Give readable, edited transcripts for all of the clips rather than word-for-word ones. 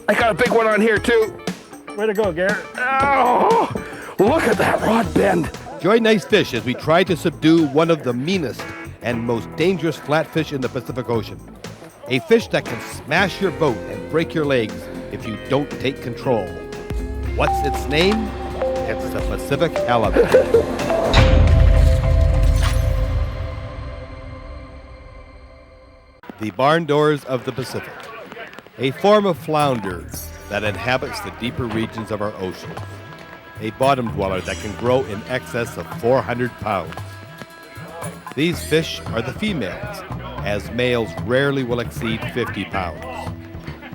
I got a big one on here too. Way to go, Garrett. Oh, look at that rod bend. Join Nice Fish as we try to subdue one of the meanest and most dangerous flatfish in the Pacific Ocean. A fish that can smash your boat and break your legs if you don't take control. What's its name? It's the Pacific halibut. The barn doors of the Pacific, a form of flounder that inhabits the deeper regions of our oceans, a bottom dweller that can grow in excess of 400 pounds. These fish are the females, as males rarely will exceed 50 pounds.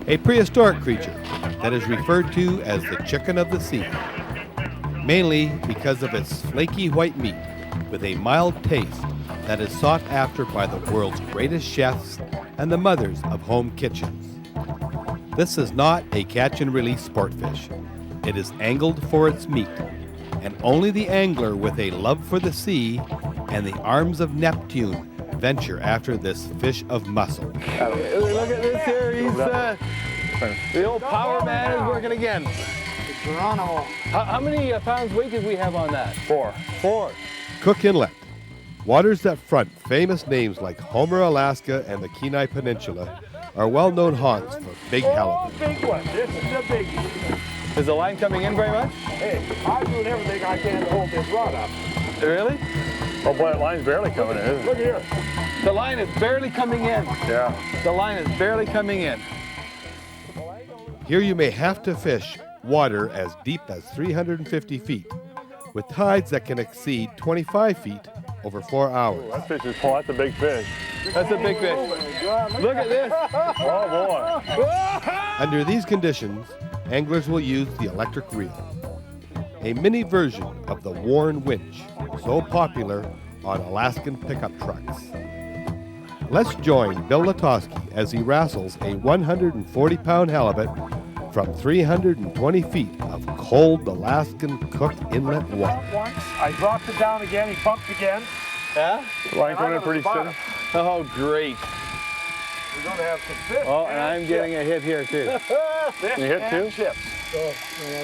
A prehistoric creature that is referred to as the chicken of the sea, mainly because of its flaky white meat with a mild taste that is sought after by the world's greatest chefs and the mothers of home kitchens. This is not a catch and release sport fish. It is angled for its meat, and only the angler with a love for the sea and the arms of Neptune venture after this fish of muscle. Look at this here. He's the old power man is working again. Geronimo. How many pounds weight did we have on that? Four. Cook Inlet. Waters that front famous names like Homer, Alaska, and the Kenai Peninsula are well-known haunts for big halibut. Big one. This is the big one. Is the line coming in very much? Hey, I'm doing everything I can to hold this rod up. Really? Oh boy, that line's barely coming in, isn't it? Look here. The line is barely coming in. Yeah. The line is barely coming in. Here you may have to fish water as deep as 350 feet, with tides that can exceed 25 feet over 4 hours. That fish is full. That's a big fish. That's a big fish. Look at this. Oh boy. Under these conditions, anglers will use the electric reel, a mini version of the worn winch, so popular on Alaskan pickup trucks. Let's join Bill Latosky as he wrestles a 140-pound halibut from 320 feet of cold Alaskan Cook Inlet water. Once, I dropped it down again. He pumped again. Yeah? The line coming in pretty steady. Oh, great. We're going to have some fish. Oh, and I'm getting a hit here, too. Fish You hit and too? chips. So I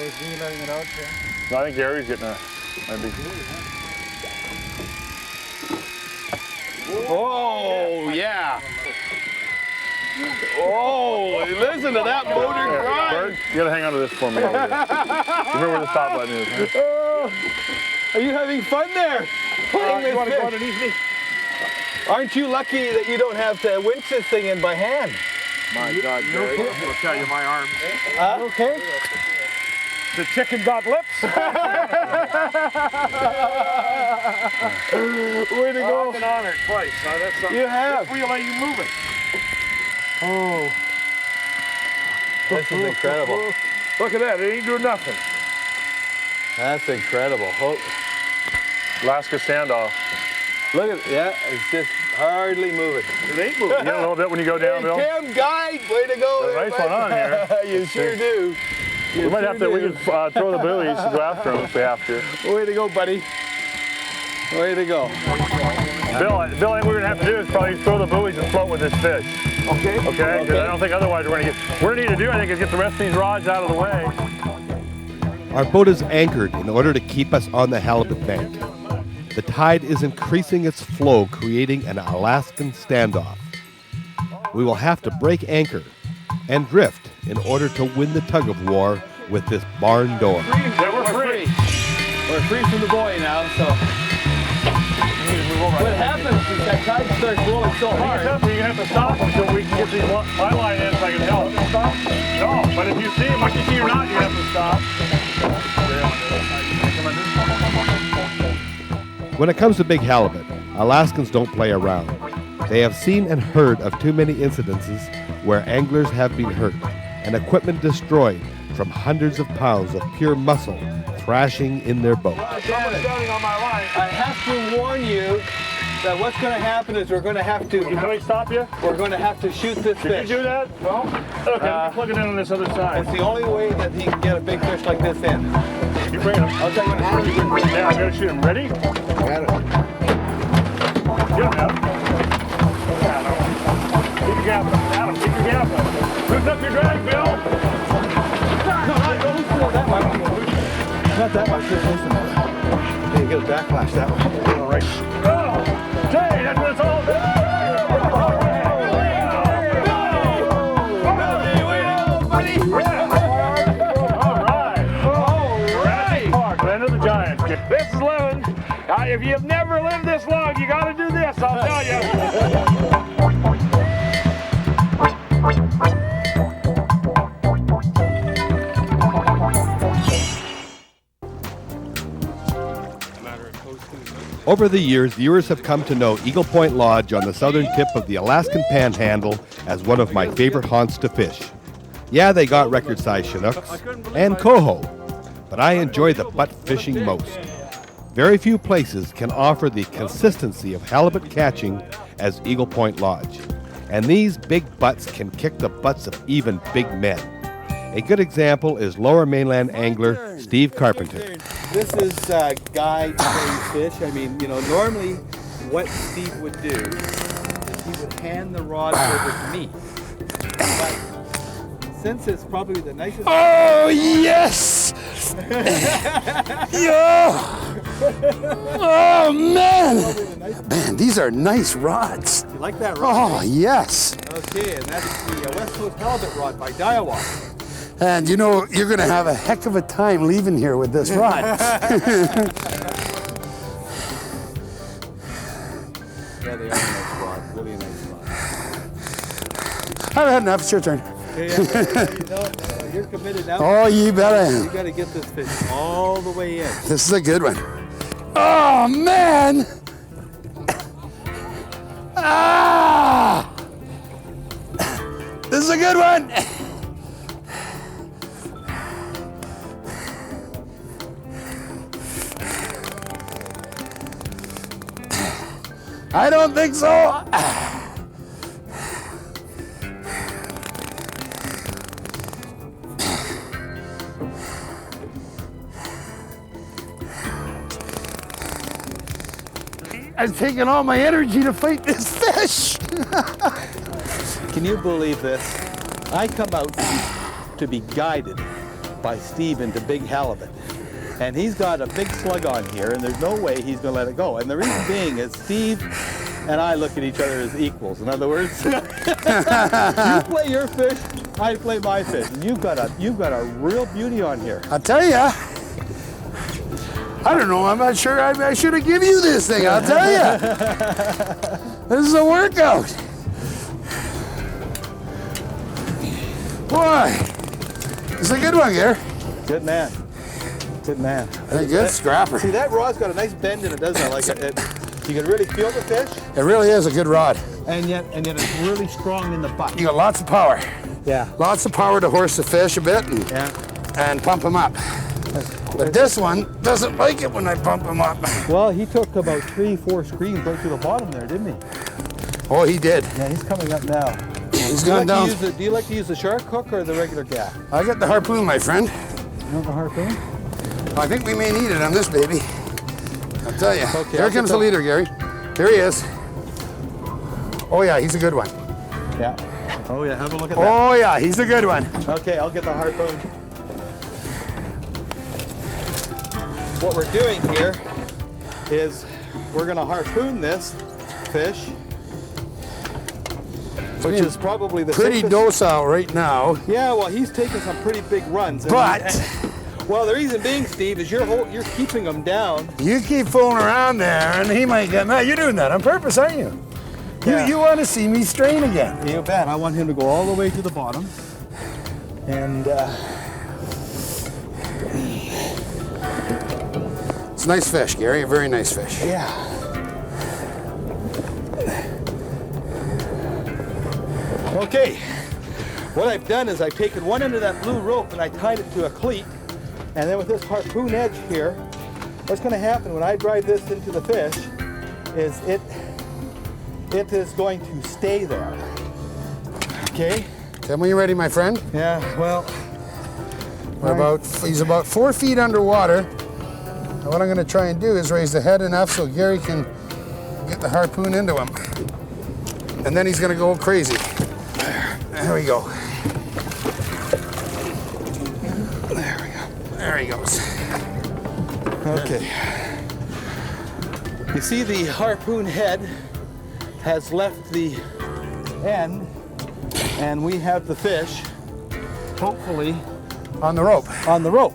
was me letting it out there. No, I think Gary's getting a big. Oh, yeah. Oh, listen to that motor grind. Bird, you got to hang on to this for me. You remember where the stop button is, huh? Oh, are you having fun there? Playing You want to with go fish? underneath me? Aren't you lucky that you don't have to winch this thing in by hand? My God, Gary. I'll tell you my arms. Okay. The chicken got lips. Way to go. I've been on it twice. Now that's something. You have. This wheel ain't even moving. Oh. This is incredible. Look at that. It ain't doing nothing. That's incredible. Oh, Alaska standoff. look at yeah, it's just hardly moving. It ain't moving. You get a little bit when you go down, Bill. Cam Guide, way to go. Got a nice one on here. You sure do. We might have to. We can throw the buoys to go after them if we have to. Way to go, buddy. Way to go. Bill, I think what we're gonna have to do is probably throw the buoys and float with this fish. Okay. Okay? 'Cause I don't think otherwise we're gonna get. What we need to do, I think, is get the rest of these rods out of the way. Our boat is anchored in order to keep us on the halibut bank. The tide is increasing its flow, creating an Alaskan standoff. We will have to break anchor and drift in order to win the tug of war with this barn door. Yeah, we're free. We're free from the buoy now, so. What happens is that tide starts rolling so hard. You're gonna have to stop until we can get my line in so I can help. Stop? No, but if you see him, like you see or not, you have to stop. When it comes to big halibut, Alaskans don't play around. They have seen and heard of too many incidences where anglers have been hurt and equipment destroyed from hundreds of pounds of pure muscle thrashing in their boat. Someone's standing on my line. I have to warn you that what's going to happen is we're going to have Can to. we stop you? We're going to have to shoot this Did fish. you do that? No? Okay, let me plug it in on this other side. It's the only way that he can get a big fish like this in. You bring him. I'll tell you when it's ready. Yeah, I'm gonna shoot him. Ready? Got it. Get him out. Keep your gap up. Adam, keep your gap up. Loosen up your drag, Bill. Not that much. You get a backlash that way. All right. Go! Jay, that's what it's all about. This is living. If you've never lived this long, you got to do this, I'll tell you. Over the years, viewers have come to know Eagle Point Lodge on the southern tip of the Alaskan Panhandle as one of my favorite haunts to fish. Yeah, they got record-sized Chinooks and coho, but I enjoy the butt fishing most. Very few places can offer the consistency of halibut catching as Eagle Point Lodge, and these big butts can kick the butts of even big men. A good example is Lower Mainland angler Steve Carpenter. This is guide fish. I mean, you know, normally what Steve would do is he would hand the rod over to me. But since it's probably the nicest... Oh, yes! Yeah! Oh, man! Man, these are nice rods. You like that rod? Oh, yes. Okay, and that's the West Coast Halibut rod by Daiwa. And you know, you're going to have a heck of a time leaving here with this rod. Yeah, they are a nice rod. Really a nice rod. I've had enough. It's your turn. You're committed now. Oh, you bet I am. You got to get this fish all the way in. This is a good one. Oh, man! Ah! This is a good one! I don't think so. I've taken all my energy to fight this fish. Can you believe this? I come out to be guided by Steve into big halibut. And he's got a big slug on here, and there's no way he's going to let it go. And the reason being is Steve and I look at each other as equals. In other words, you play your fish, I play my fish. And you've got a real beauty on here. I'll tell you. I don't know. I'm not sure. I should have given you this thing. I'll tell you. This is a workout. Boy, this is a good one, Gary. Good man. Good man. A good scrapper. See, that rod's got a nice bend in it, doesn't it? Like you can really feel the fish. It really is a good rod. And yet it's really strong in the butt. You got lots of power. Yeah. Lots of power to horse the fish a bit and pump them up. But this one doesn't like it when I pump him up. Well, he took about 3-4 screens right to the bottom there, didn't he? Oh, he did. Yeah, he's coming up now. He's gone down. Do you like to use the shark hook or the regular gaff? I got the harpoon, my friend. You want the harpoon? I think we may need it on this baby. I'll tell you. Okay, Here comes the leader, Gary. Here he is. Oh, yeah, he's a good one. Yeah. Oh, yeah, have a look at that. Oh, yeah, he's a good one. Okay, I'll get the harpoon. What we're doing here is we're going to harpoon this fish, which is probably the pretty safest. docile right now. Yeah, well, he's taking some pretty big runs. Well, the reason being, Steve, is you're keeping him down. You keep fooling around there, and he might get mad. You're doing that on purpose, aren't you? Yeah. You want to see me strain again. You bet. I want him to go all the way to the bottom. And it's a nice fish, Gary. A very nice fish. yeah. Okay. What I've done is I've taken one end of that blue rope and I tied it to a cleat. And then with this harpoon edge here, what's going to happen when I drive this into the fish is it is going to stay there. Okay? Tell me when you're ready, my friend. Yeah, well. He's about 4 feet underwater. And what I'm going to try and do is raise the head enough so Gary can get the harpoon into him. And then he's going to go crazy. There we go. There we go. There he goes. Okay. You see the harpoon head has left the end, and we have the fish, hopefully, On the rope. on the rope.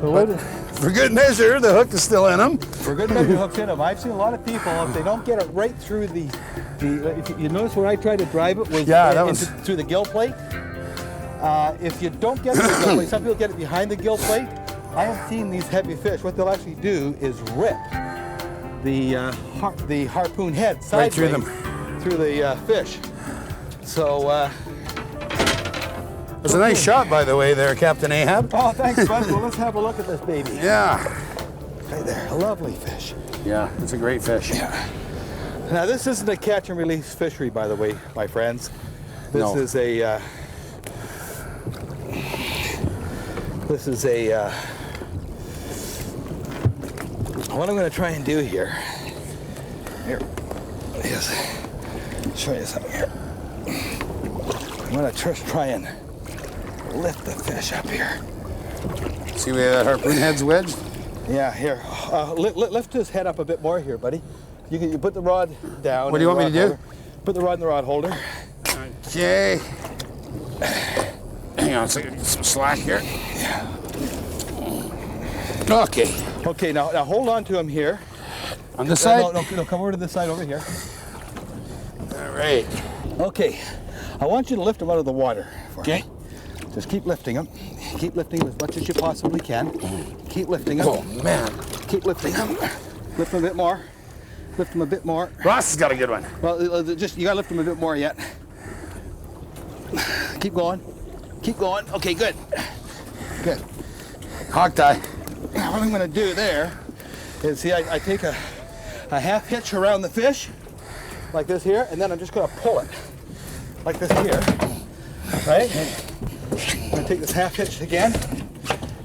So what, For good measure, the hook is still in him. for good measure, hooks in them. I've seen a lot of people, if they don't get it right through the if you notice where I tried to drive it was, Yeah, that was- through the gill plate. If you don't get it through the gill plate, some people get it behind the gill plate. I have seen these heavy fish. What they'll actually do is rip the harpoon head Right sideways through them. through the fish. So, It was a nice shot, by the way, there, Captain Ahab. oh, thanks, bud. Well, let's have a look at this baby. Yeah. Right there, a lovely fish. Yeah, it's a great fish. Now, this isn't a catch and release fishery, by the way, my friends. This No. is a. This is a. What I'm going to try and do here. Here is show you something here. I'm going to just try and lift the fish up here. See where that harpoon head's wedged? Yeah, here. Lift his head up a bit more here, buddy. You put the rod down. What do you in the want me to rod do? holder. Put the rod in the rod holder. Okay. Hang on a second, get some slack here. Okay. Okay, now hold on to him here. On this side? No, come over to this side over here. All right. Okay, I want you to lift him out of the water. Okay. Just keep lifting him. Keep lifting him as much as you possibly can. Keep lifting him. Oh, man. Keep lifting him. Lift him a bit more. Lift him a bit more. Ross has got a good one. Well, just you gotta lift him a bit more yet. Keep going. Keep going. Okay, good. Good. Hog tie. Now what I'm gonna do there is, see, I take a half hitch around the fish, like this here, and then I'm just gonna pull it, like this here, right? I'm gonna take this half hitch again,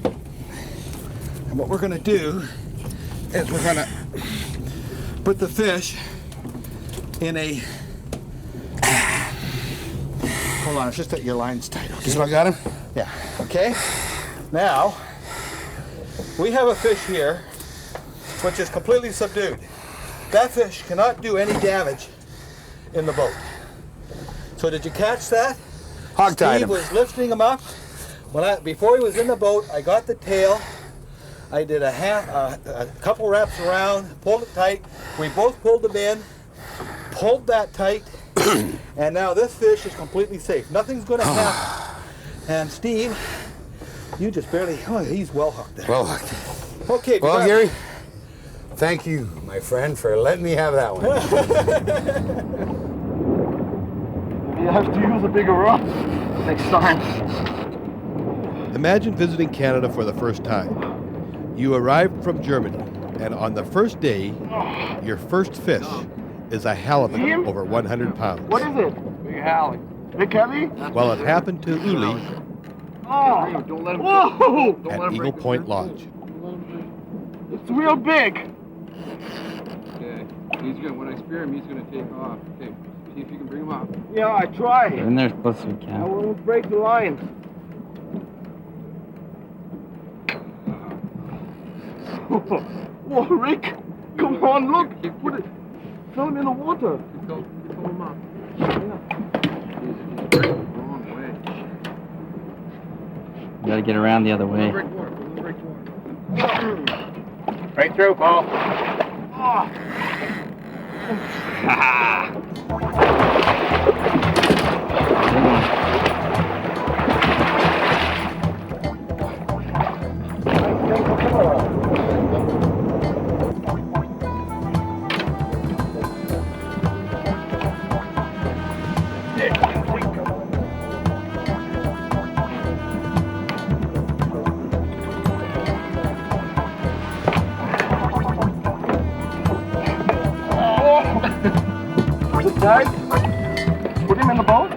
and what we're gonna do is we're gonna put the fish in a, hold on, it's just that your line's tight, okay? Just about got him? Yeah, okay? Now, we have a fish here which is completely subdued. That fish cannot do any damage in the boat. So did you catch that? Hog tied Steve him. was lifting him up. Before he was in the boat, I got the tail. I did a couple wraps around, pulled it tight. We both pulled him in, pulled that tight, and now this fish is completely safe. Nothing's going to happen. And Steve, you just barely, oh, he's well hooked there. Well hooked. Okay, Well, Gary, thank you, my friend, for letting me have that one. You have to use a bigger rod next time. Imagine visiting Canada for the first time. You arrived from Germany, and on the first day, your first fish is a halibut over 100 pounds. What is it? Big Hallie. Big Hallie? Well, it happened to Uli Oh! Don't let him. Whoa! at Eagle Point Lodge. It's real big. Okay. He's gonna. When I spear him, he's gonna take off. Okay. See if you can bring him up. Yeah, I try. In there as close as we I can. won't break the line. Whoa, Rick! Come on, look! Put it. Throw him in the water. Pull him up. Yeah. He's breaking the wrong way. We gotta get around the other way. Break more. Break more. Right through, Paul. Guys, put him in the boat.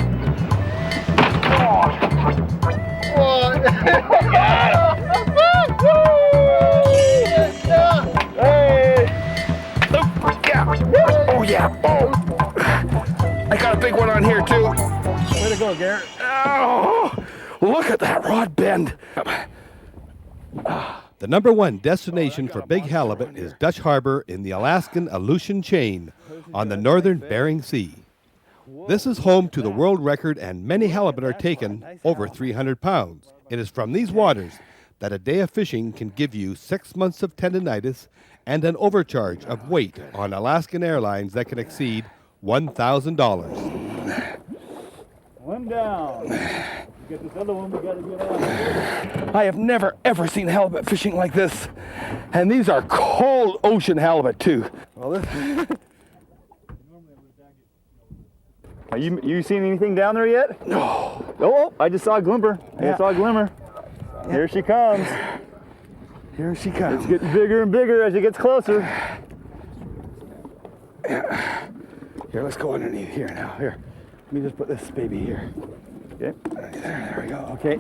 Oh, yeah. Oh. I got a big one on here, too. go, Garrett. Oh, look at that rod bend. The #1 destination for big halibut is Dutch Harbor in the Alaskan Aleutian Chain on the northern Bering Sea. This is home to the world record, and many halibut are taken over 300 pounds. It is from these waters that a day of fishing can give you 6 months of tendinitis and an overcharge of weight on Alaskan Airlines that can exceed $1,000. One down. Get this other one, we gotta get on. I have never ever seen halibut fishing like this. And these are cold ocean halibut too. Well, this... You seen anything down there yet? No. Oh, I just saw a glimmer. I saw a glimmer. Here she comes. Here she comes. It's getting bigger and bigger as it gets closer. Here, let's go underneath here now. Here, let me just put this baby here. Okay. There we go. Okay.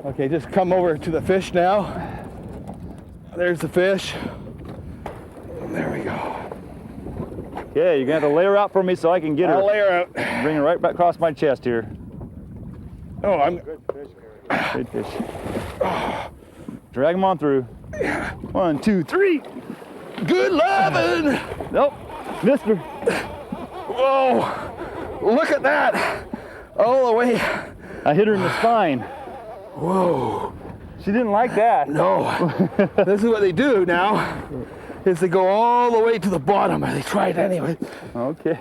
Okay, just come over to the fish now. There's the fish. There we go. Okay, you're gonna have to lay her out for me so I can get her. I'll lay her out. Bring her right back across my chest here. Oh, I'm... Good fish. Drag them on through. 1, 2, 3. Good lovin'! Nope, missed her. Whoa! Look at that! All the way. I hit her in the spine. Whoa. She didn't like that. No. This is what they do now, is they go all the way to the bottom, and they try it anyway. Okay.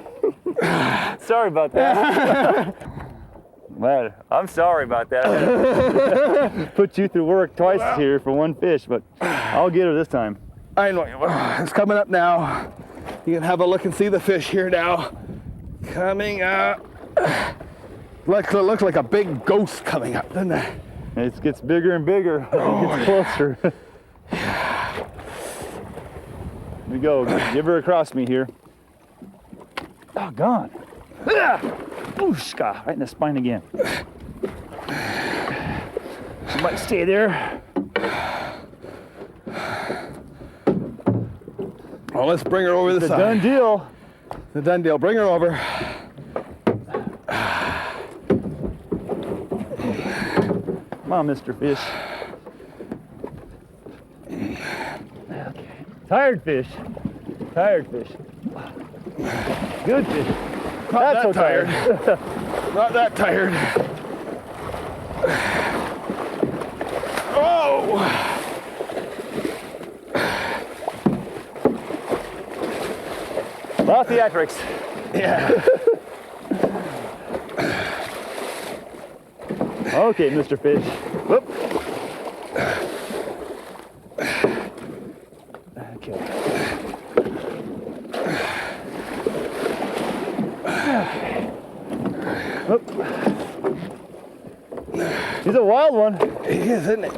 Sorry about that. Man, I'm sorry about that. Put you through work twice here for one fish, but I'll get her this time. I know. It's coming up now. You can have a look and see the fish here now. Coming up. Looks like a big ghost coming up, doesn't it? It gets bigger and bigger as it gets closer. Here we go. Give her across me here. Oh, gone. Ooshka, right in the spine again. She might stay there. Well, let's bring her over this side. Done deal. The done deal. Bring her over. Come on, Mr. Fish. Okay. Tired fish. Tired fish. Good fish. Not That's so that tired. Not that tired. Oh! Lots of theatrics. Yeah. Okay, Mr. Fish. Whoop. Okay. Whoop. He's a wild one. He is, isn't it?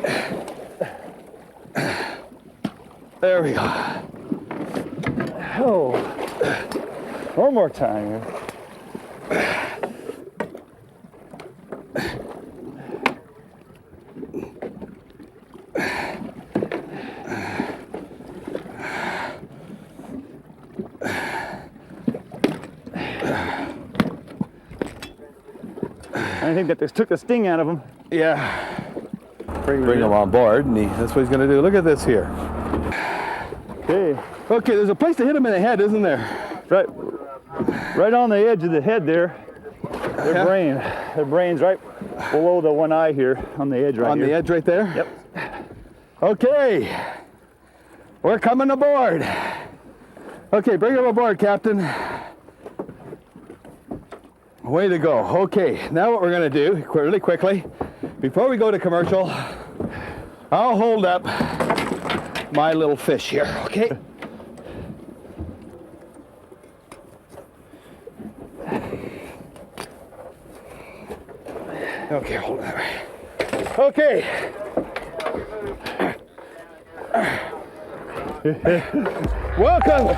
There we go. Oh. One more time. I think that this took the sting out of him. Yeah. Bring him on board, and that's what he's going to do. Look at this here. Okay. Okay, there's a place to hit him in the head, isn't there? Right on the edge of the head there. Their brain's right below the one eye here, on the edge right on here. On the edge right there? Yep. Okay. We're coming aboard. Okay, bring him aboard, Captain. Way to go. Okay, now what we're going to do, really quickly, before we go to commercial, I'll hold up my little fish here, okay? Okay, hold it that way. Okay. Welcome.